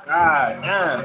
God damn.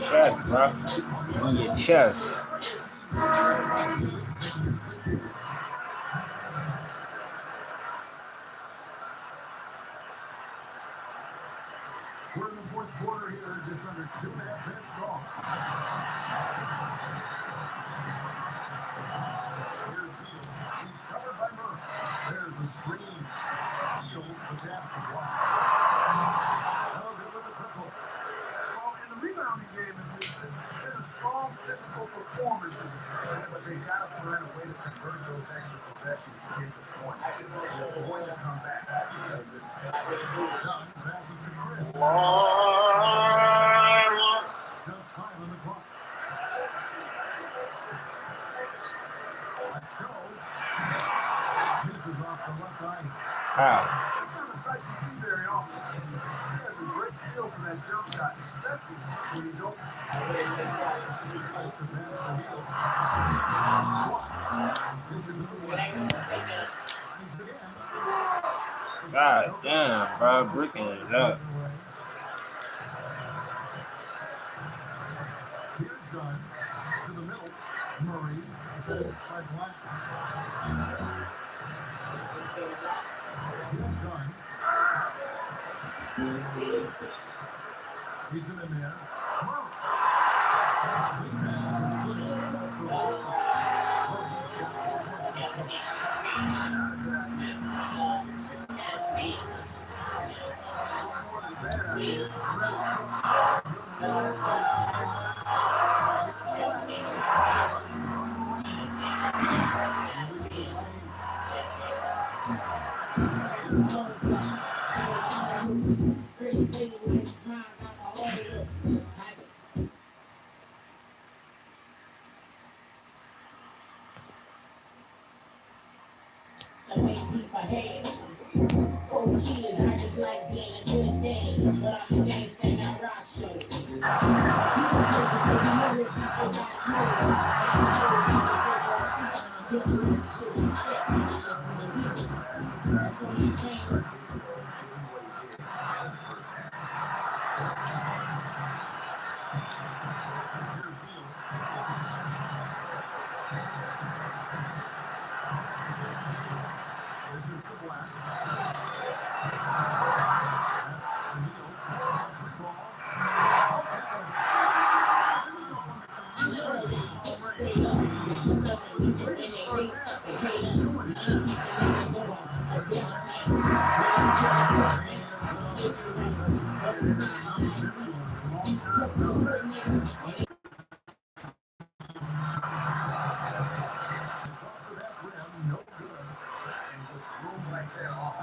Chest, bro. On your chest. We're in the fourth quarter here, just under 2.5 minutes long. Here's Hield. He's covered by Murray. There's a screen. Hield, the pass to block. Oh, good with the triple. Well, in the rebounding game, it's been a strong physical performance, but they got to find a way to convert those extra possessions to get to the point. They're going to come back. John passes to Chris. Just 5 on the clock. Let's go. Misses off the left eye. Wow. It's not a sight you see very often. He has a great feel for that jump shot, especially when he's open. God damn, bro. Breaking it up. Here's Dunn to the middle. Murray by Black. Here's Dunn. He's in there.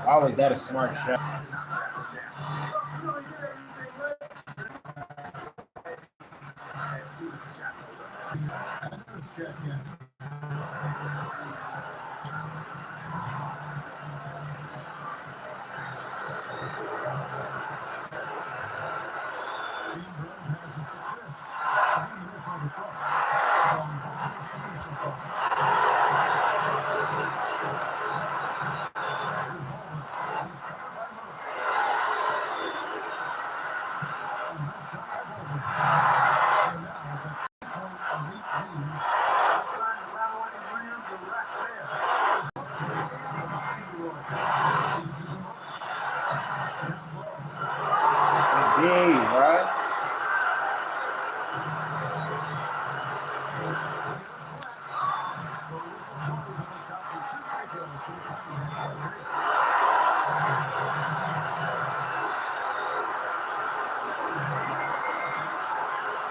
Why was that a smart shot? Hey, bro.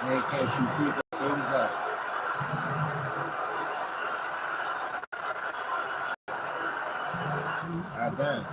They can't shoot free throws up. God damn.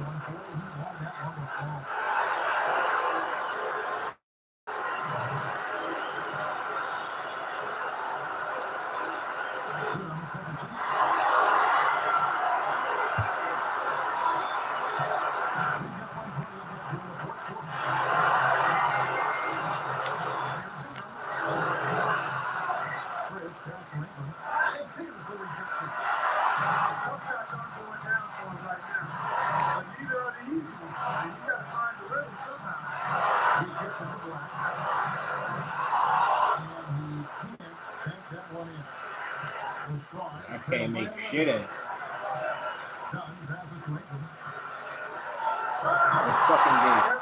I can't make shit of it. The fucking game.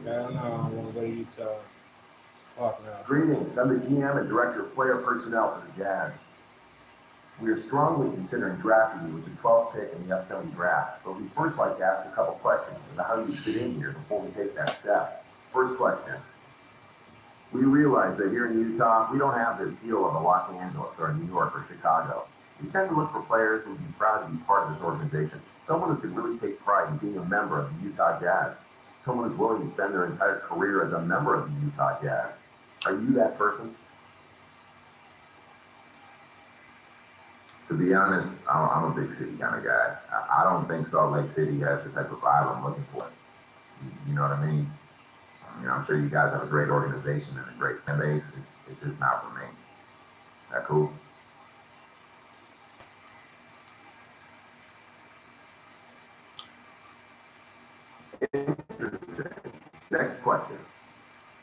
I don't know. I'm gonna go to Utah. Fuck no. Greetings. I'm the GM and Director of Player Personnel for the Jazz. We are strongly considering drafting you with the 12th pick in the upcoming draft, but we'd first like to ask a couple questions about how you fit in here before we take that step. First question. We realize that here in Utah, we don't have the appeal of a Los Angeles or a New York or Chicago. We tend to look for players who would be proud to be part of this organization, someone who could really take pride in being a member of the Utah Jazz, someone who's willing to spend their entire career as a member of the Utah Jazz. Are you that person? To be honest, I'm a big city kind of guy. I don't think Salt Lake City has the type of vibe I'm looking for. You know what I mean? I'm sure you guys have a great organization and a great fan base. It's just not for me. That cool? Interesting. Next question.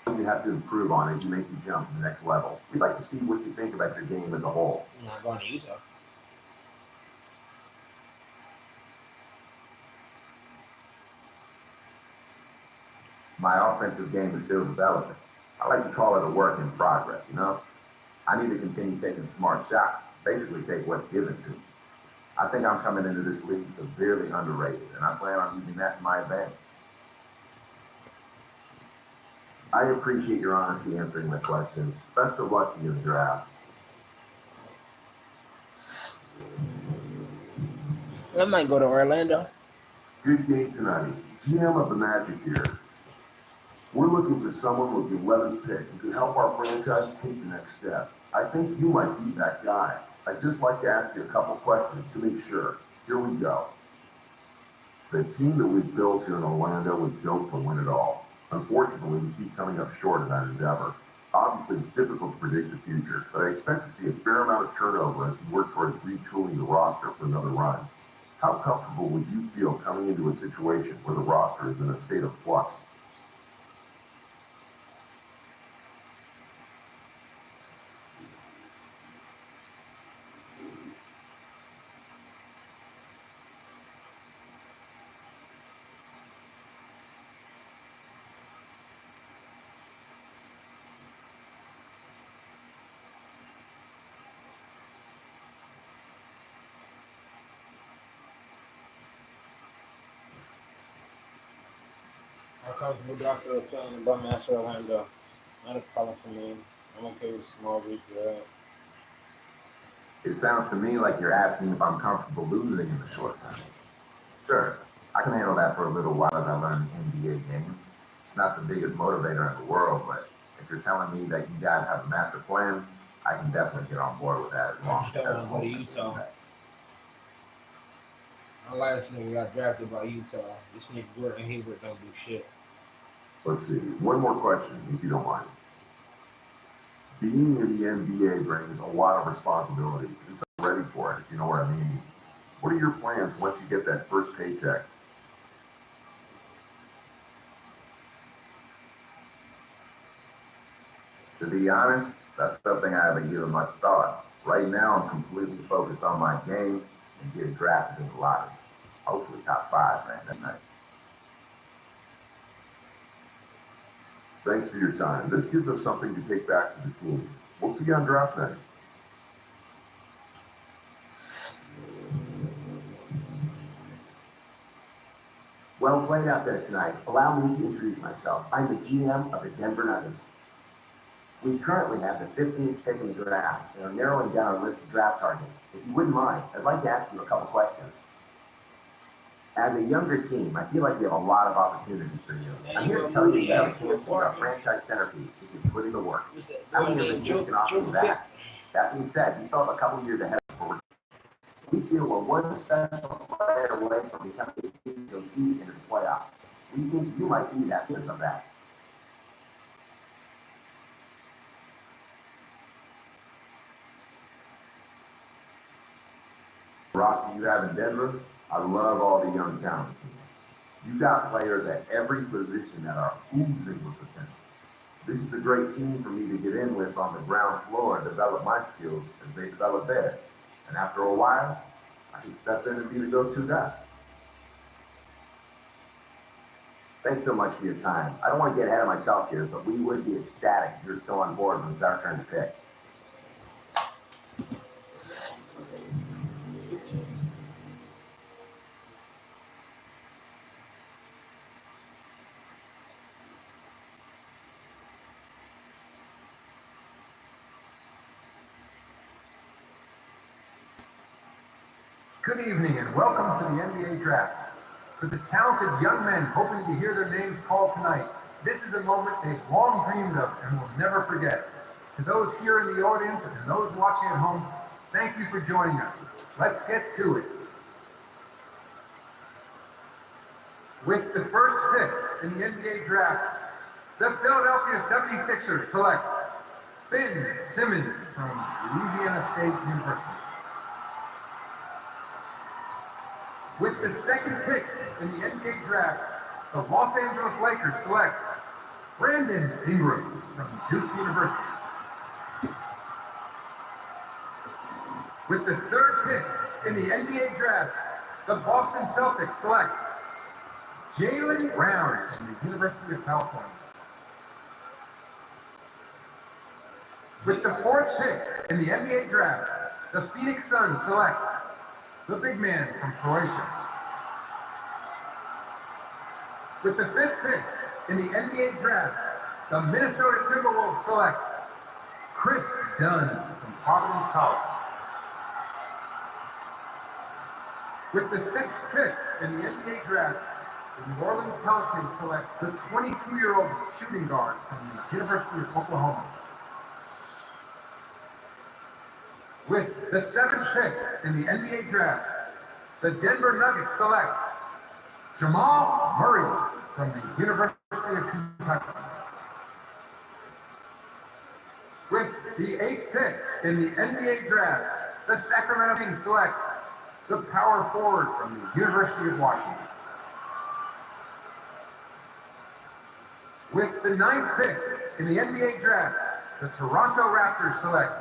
What you have to improve on as you make the jump to the next level. We'd like to see what you think about your game as a whole. I'm not going to Utah. My offensive game is still developing. I like to call it a work in progress, I need to continue taking smart shots, basically take what's given to me. I think I'm coming into this league severely underrated, and I plan on using that to my advantage. I appreciate your honesty answering my questions. Best of luck to you in the draft. I might go to Orlando. Good game tonight. GM of the Magic here. We're looking for someone with the 11th pick who can help our franchise take the next step. I think you might be that guy. I'd just like to ask you a couple questions to make sure. Here we go. The team that we've built here in Orlando was built to win it all. Unfortunately, we keep coming up short of that endeavor. Obviously, it's difficult to predict the future, but I expect to see a fair amount of turnover as we work towards retooling the roster for another run. How comfortable would you feel coming into a situation where the roster is in a state of flux? How comfortable do I feel playing in Bum-ass Orlando? Not a problem for me. I'm okay with a small redraft. It sounds to me like you're asking if I'm comfortable losing in the short term. Sure, I can handle that for a little while as I learn the NBA game. It's not the biggest motivator in the world, but if you're telling me that you guys have a master plan, I can definitely get on board with that as long I just don't want to go to Utah. My last nigga got drafted by Utah. This nigga Gordon Hayward don't do shit. Let's see. One more question, if you don't mind. Being in the NBA brings a lot of responsibilities, and so I'm ready for it, if you know what I mean. What are your plans once you get that first paycheck? To be honest, that's something I haven't given much thought. Right now, I'm completely focused on my game and getting drafted in the lottery. Hopefully top 5, man. That's nice. Thanks for your time. This gives us something to take back to the team. We'll see you on draft night. Well played out there tonight. Allow me to introduce myself. I'm the GM of the Denver Nuggets. We currently have the 15th pick in the draft and are narrowing down our list of draft targets. If you wouldn't mind, I'd like to ask you a couple questions. As a younger team, I feel like we have a lot of opportunities for you. I'm here to tell you that we have a chance to be our franchise centerpiece if you put in the work. How many of the teams can offer you that? That being said, we still have a couple years ahead of us. We feel we're one special player away from becoming a team to compete into the playoffs. We think you might be that piece of that. Roster you have in Denver, I love all the young talent. You got players at every position that are oozing with potential. This is a great team for me to get in with on the ground floor and develop my skills as they develop theirs. And after a while, I can step in and be the go-to guy. Thanks so much for your time. I don't want to get ahead of myself here, but we would be ecstatic if you're still on board when it's our turn to pick. Good evening and welcome to the NBA Draft. For the talented young men hoping to hear their names called tonight, this is a moment they've long dreamed of and will never forget. To those here in the audience and those watching at home, thank you for joining us. Let's get to it. With the first pick in the NBA Draft, the Philadelphia 76ers select Ben Simmons from Louisiana State University. With the second pick in the NBA Draft, the Los Angeles Lakers select Brandon Ingram from Duke University. With the third pick in the NBA Draft, the Boston Celtics select Jaylen Brown from the University of California. With the fourth pick in the NBA Draft, the Phoenix Suns select the big man from Croatia. With the fifth pick in the NBA Draft, the Minnesota Timberwolves select Chris Dunn from Providence College. With the sixth pick in the NBA Draft, the New Orleans Pelicans select the 22-year-old shooting guard from the University of Oklahoma. With the seventh pick in the NBA Draft, the Denver Nuggets select Jamal Murray from the University of Kentucky. With the eighth pick in the NBA Draft, the Sacramento Kings select the power forward from the University of Washington. With the ninth pick in the NBA Draft, the Toronto Raptors select